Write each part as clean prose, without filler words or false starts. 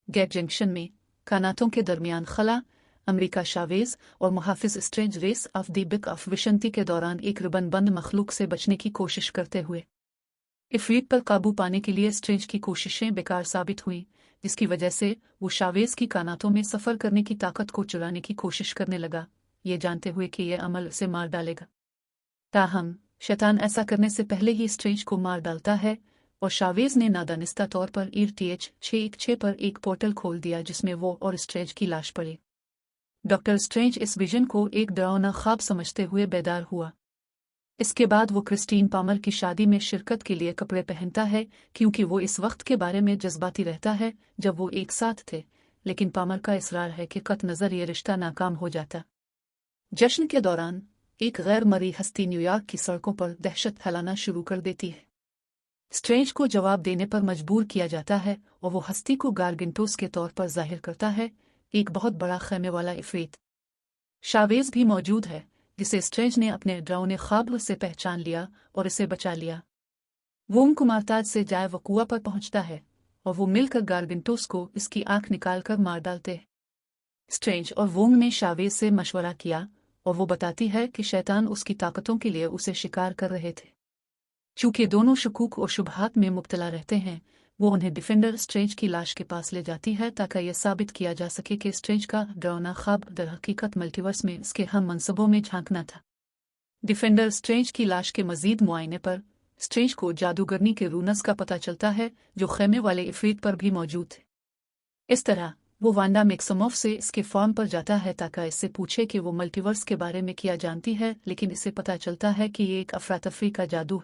Gate junction में कानातों के दरमियान खला, अमेरिका शावेज और मुहाफिज स्ट्रेंज रेस ऑफ द बिक ऑफ विशंती के दौरान एक रिबन बंद मखलूक से बचने की कोशिश करते हुए इफरीत पर काबू पाने के लिए स्ट्रेंज की कोशिशें बेकार साबित हुईं, जिसकी वजह से वो शावेज की कानातों में सफ़र करने की ताकत को चुराने की कोशिश करने लगा, ये जानते हुए कि यह अमल उसे मार डालेगा। ताहम शैतान ऐसा करने से पहले ही स्ट्रेंज को मार डालता है और शावेज ने नादानिस्ता तौर पर ERTH 616 पर एक पोर्टल खोल दिया जिसमें वो और स्ट्रेंज की लाश पड़ी। डॉक्टर स्ट्रेंज इस विजन को एक डरावना ख्वाब समझते हुए बेदार हुआ। इसके बाद वो क्रिस्टीन पामर की शादी में शिरकत के लिए कपड़े पहनता है क्योंकि वो इस वक्त के बारे में जज्बाती रहता है जब वो एक साथ थे, लेकिन पामर का इसरार है कि कत नज़र ये रिश्ता नाकाम हो जाता। जश्न के दौरान एक गैर मरी हस्ती न्यूयॉर्क की सड़कों पर दहशत फैलाना शुरू कर देती है। स्ट्रेंज को जवाब देने पर मजबूर किया जाता है और वो हस्ती को गारगिंटोस के तौर पर जाहिर करता है, एक बहुत बड़ा खैमे वाला इफरीत। शावेज भी मौजूद है जिसे स्ट्रेंज ने अपने डरावने ख्वाब से पहचान लिया और इसे बचा लिया। वो कुमारताज से जाए वकुआ पर पहुंचता है और वो मिलकर गारगिंटोस को इसकी आंख निकालकर मार डालते हैं। स्ट्रेंज और वोंग ने शावेज से मशवरा किया और वो बताती है कि शैतान उसकी ताकतों के लिए उसे शिकार कर रहे थे। चूंकि दोनों शकूक और शुबहात में मुब्तला रहते हैं, वो उन्हें डिफेंडर स्ट्रेंज की लाश के पास ले जाती है ताकि यह साबित किया जा सके कि स्ट्रेंज का डरावना ख्वाब दरहकीकत मल्टीवर्स में इसके हम मनसबों में झांकना था। डिफेंडर स्ट्रेंज की लाश के मजीद मुआयने पर स्ट्रेंज को जादूगरनी के रूनस का पता चलता है जो खैमे वाले इफरीत पर भी मौजूद थे। इस तरह वो वांडा मैक्सिमोफ से इसके फॉर्म पर जाता है ताकि इससे पूछे कि वो मल्टीवर्स के बारे में क्या जानती है, लेकिन इसे पता चलता है कि ये एक अफरा-तफरी का जादू।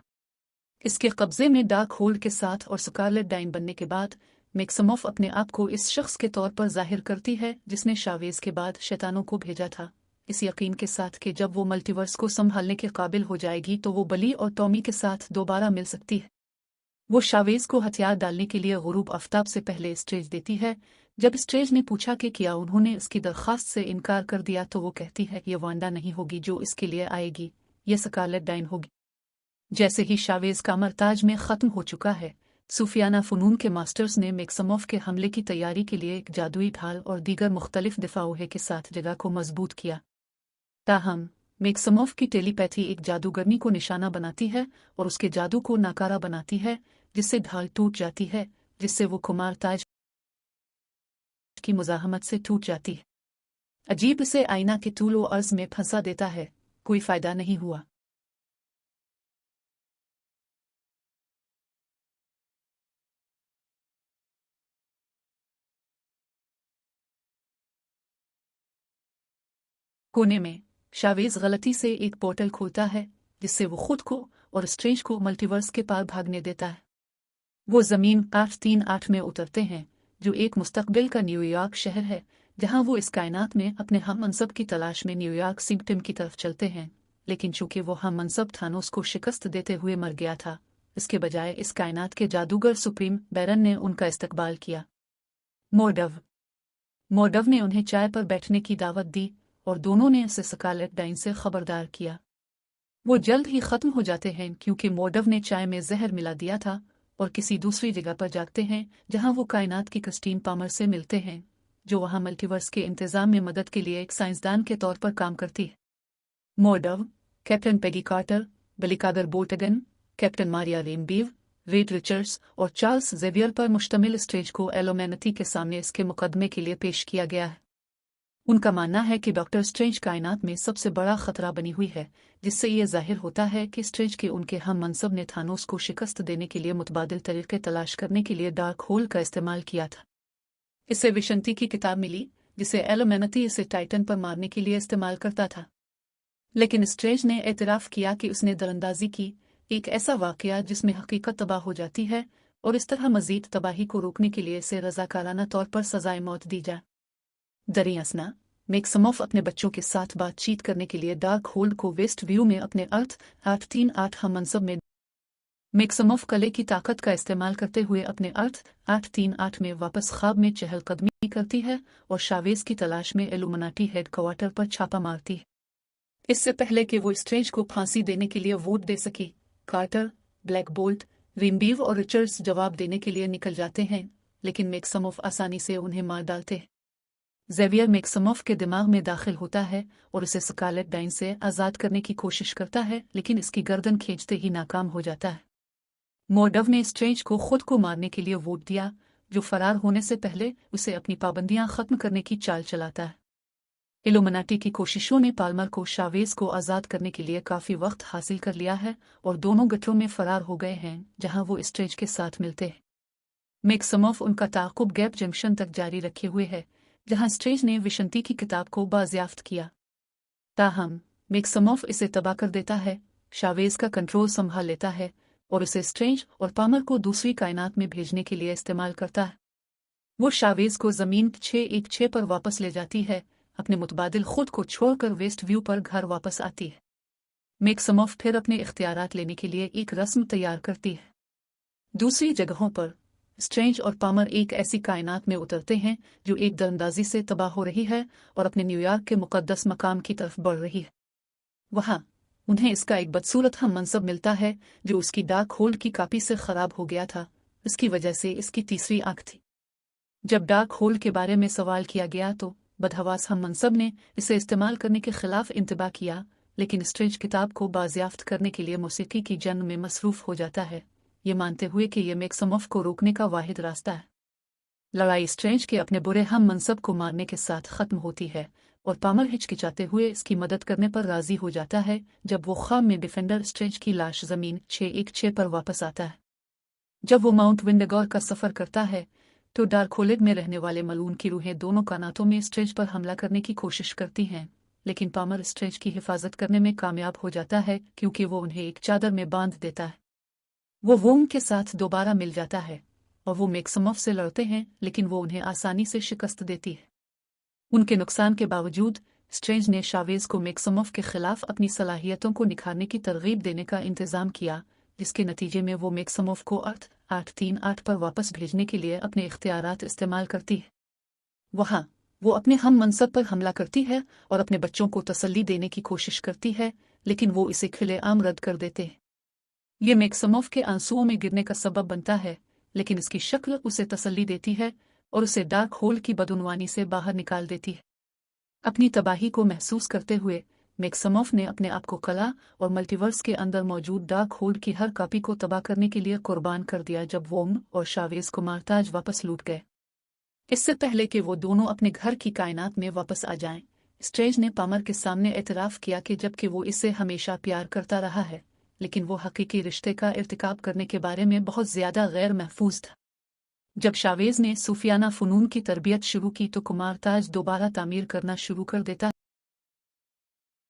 इसके कब्जे में डार्क होल्ड के साथ और स्कारलेट डाइन बनने के बाद मैक्सिमोफ अपने आप को इस शख्स के तौर पर जाहिर करती है जिसने शावेज के बाद शैतानों को भेजा था, इस यकीन के साथ कि जब वो मल्टीवर्स को संभालने के काबिल हो जाएगी तो वो बली और टॉमी के साथ दोबारा मिल सकती है। वो शावेज को हथियार डालने के लिए गुरूब आफ्ताब से पहले स्ट्रेंज देती है। जब स्ट्रेंज ने पूछा कि क्या उन्होंने इसकी दरख्वास्त से इनकार कर दिया तो वो कहती है ये वांडा नहीं होगी जो इसके लिए आएगी, ये स्कारलेट डाइन होगी। जैसे ही शावेज का मरताज में ख़त्म हो चुका है, सूफियाना फ़नून के मास्टर्स ने मैक्सिमोफ के हमले की तैयारी के लिए एक जादुई ढाल और दीगर मुख्तलिफ दिफाओहे के साथ जगह को मजबूत किया। ताहम मैक्सिमोफ की टेलीपैथी एक जादूगरनी को निशाना बनाती है और उसके जादू को नाकारा बनाती है, जिससे ढाल टूट जाती है, जिससे वो कुमार ताज की मुजाहमत से टूट जाती है। अजीब से आईना के तूलो अर्ज में फंसा देता है, कोई फायदा नहीं हुआ। कोने में शावेज गलती से एक पोर्टल खोलता है जिससे वो खुद को और स्ट्रेंज को मल्टीवर्स के पार भागने देता है। वो ज़मीन 838 में उतरते हैं जो एक मुस्तकबिल का न्यूयॉर्क शहर है, जहां वो इस कायनात में अपने हम मनसब की तलाश में न्यूयॉर्क सिम्पटम की तरफ चलते हैं, लेकिन चूंकि वो हम मनसब थानोस को शिकस्त देते हुए मर गया था, इसके बजाय इस कायनात के जादूगर सुप्रीम बैरन ने उनका इस्तकबाल किया। मोर्डव ने उन्हें चाय पर बैठने की दावत दी और दोनों ने उसे स्कारलेट डाइन से खबरदार किया। वो जल्द ही ख़त्म हो जाते हैं क्योंकि मोर्डव ने चाय में जहर मिला दिया था और किसी दूसरी जगह पर जागते हैं जहां वो कायनात की क्रिस्टीन पामर से मिलते हैं, जो वहां मल्टीवर्स के इंतज़ाम में मदद के लिए एक साइंसदान के तौर पर काम करती है। मोर्डव कैप्टन पेगी कार्टर, बेलिकादर Boltagon, captain Maria Rambeau, Reed Richards और चार्ल्स जेवियर पर मुश्तमिल स्ट्रेंज को एलोमेनिटी के सामने इसके मुकदमे के लिए पेश किया गया है। उनका मानना है कि डॉक्टर स्ट्रेंज कायनात में सबसे बड़ा खतरा बनी हुई है, जिससे ये जाहिर होता है कि स्ट्रेंज के उनके हम मनसब ने थानोस को शिकस्त देने के लिए मुतबादिल तरीके तलाश करने के लिए डार्क होल का इस्तेमाल किया था। इसे विशंती की किताब मिली जिसे एलोमेनिटी इसे टाइटन पर मारने के लिए इस्तेमाल करता था, लेकिन स्ट्रेंज ने एतराफ़ किया कि उसने दरअंदाजी की, एक ऐसा वाक़या जिसमें हकीकत तबाह हो जाती है और इस तरह मज़ीद तबाही को रोकने के लिए इसे रज़ाकाराना तौर पर सज़ाए मौत दी जाए। दरियासना मैक्सिमोफ अपने बच्चों के साथ बातचीत करने के लिए डार्क होल्ड को वेस्ट व्यू में अपने अर्थ 838 हम मनसब में मैक्सिमोफ कले की ताकत का इस्तेमाल करते हुए अपने अर्थ 838 में वापस ख्वाब में चहलकदमी करती है और शावेज की तलाश में इल्यूमिनाटी हेडक्वार्टर पर छापा मारती है। इससे पहले कि वो स्ट्रेंज को फांसी देने के लिए वोट दे सकी, कार्टर, ब्लैक बोल्ट, रिम्बीव और रिचर्ड्स जवाब देने के लिए निकल जाते हैं, लेकिन मैक्सिमोव आसानी से उन्हें मार डालते हैं। ज़ेवियर मैक्सिमोव के दिमाग में दाखिल होता है और उसे स्कारलेट डाइन से आज़ाद करने की कोशिश करता है, लेकिन इसकी गर्दन खींचते ही नाकाम हो जाता है। मॉर्डव ने स्ट्रेंज को खुद को मारने के लिए वोट दिया, जो फरार होने से पहले उसे अपनी पाबंदियां खत्म करने की चाल चलाता है। इल्यूमिनाटी की कोशिशों ने पाल्मर को शावेज को आज़ाद करने के लिए काफ़ी वक्त हासिल कर लिया है और दोनों गठरों में फरार हो गए हैं, जहां वो स्ट्रेंज के साथ मिलते हैं। मैक्सिमोव उनका ताक़ुब गैप जंक्शन तक जारी रखे हुए है, जहां स्ट्रेंज ने विशंती की किताब को बाज़याफ्त किया। ताहम मैक्सिमोव इसे तबाह कर देता है, शावेज का कंट्रोल संभाल लेता है और उसे स्ट्रेंज और पाल्मर को दूसरी कायनात में भेजने के लिए इस्तेमाल करता है। वो शावेज को ज़मीन 616 पर वापस ले जाती है, अपने मुतबादिल खुद को छोड़कर वेस्ट व्यू पर घर वापस आती है। मैक्सिमोव फिर अपने इख्तियारात लेने के लिए एक रस्म तैयार करती है। दूसरी जगहों पर स्ट्रेंज और पाल्मर एक ऐसी कायनात में उतरते हैं जो एक दरअंदाजी से तबाह हो रही है और अपने न्यूयॉर्क के मुकद्दस मकाम की तरफ बढ़ रही है। वहां उन्हें इसका एक बदसूरत हम मनसब मिलता है जो उसकी डार्क होल्ड की कापी से खराब हो गया था। इसकी वजह से इसकी तीसरी आंख थी। जब डार्क होल्ड के बारे में सवाल किया गया तो बदहवास हम मनसब ने इसे इस्तेमाल करने के खिलाफ इंतबा किया, लेकिन स्ट्रेंज किताब को बाज़याफ्त करने के लिए मौसीकी की जंग में मसरूफ़ हो जाता है, ये मानते हुए कि यह मैक्सिमोव को रोकने का वाहिद रास्ता है। लड़ाई स्ट्रेंज के अपने बुरे हम मनसब को मारने के साथ ख़त्म होती है और पाल्मर हिचकिचाते हुए इसकी मदद करने पर राज़ी हो जाता है जब वो ख्वाब में डिफेंडर स्ट्रेंज की लाश ज़मीन 616 पर वापस आता है। जब वो माउंट विंडगोर का सफ़र करता है तो डार्कहोल्ड में रहने वाले मलून की रूहें दोनों कानातों में स्ट्रेंज पर हमला करने की कोशिश करती हैं, लेकिन पाल्मर स्ट्रेंज की हिफाजत करने में कामयाब हो जाता है क्योंकि वो उन्हें एक चादर में बांध देता है। वो वोंग के साथ दोबारा मिल जाता है और वो मैक्सिमोव से लड़ते हैं, लेकिन वो उन्हें आसानी से शिकस्त देती है। उनके नुकसान के बावजूद स्ट्रेंज ने शावेज को मैक्सिमोव के खिलाफ अपनी सलाहियतों को निखारने की तरगीब देने का इंतज़ाम किया, जिसके नतीजे में वो मैक्सिमोव को 838 पर वापस भेजने के लिए अपने इख्तियारात इस्तेमाल करती है। वहां वो अपने हम मनसब पर हमला करती है और अपने बच्चों को तसल्ली देने की कोशिश करती है, लेकिन वो इसे खुलेआम रद्द कर देते हैं। ये मैक्सिमोव के आंसुओं में गिरने का सबब बनता है, लेकिन इसकी शक्ल उसे तसल्ली देती है और उसे डार्क होल्ड की बदउनवानी से बाहर निकाल देती है। अपनी तबाही को महसूस करते हुए मैक्सिमोव ने अपने आप को कला और मल्टीवर्स के अंदर मौजूद डार्क होल्ड की हर कॉपी को तबाह करने के लिए कुर्बान कर दिया जब वोंग और शावेज को मारताज वापस लूट गए। इससे पहले कि वो दोनों अपने घर की कायनात में वापस आ जाएं, स्ट्रेंज ने पाल्मर के सामने एतराफ़ किया कि जबकि वो इससे हमेशा प्यार करता रहा है, लेकिन वो हकीकी रिश्ते का इर्तिकाब करने के बारे में बहुत ज़्यादा गैर महफूज था। जब शावेज ने सूफियाना फ़नून की तरबियत शुरू की तो कुमारताज दोबारा तामीर करना शुरू कर देता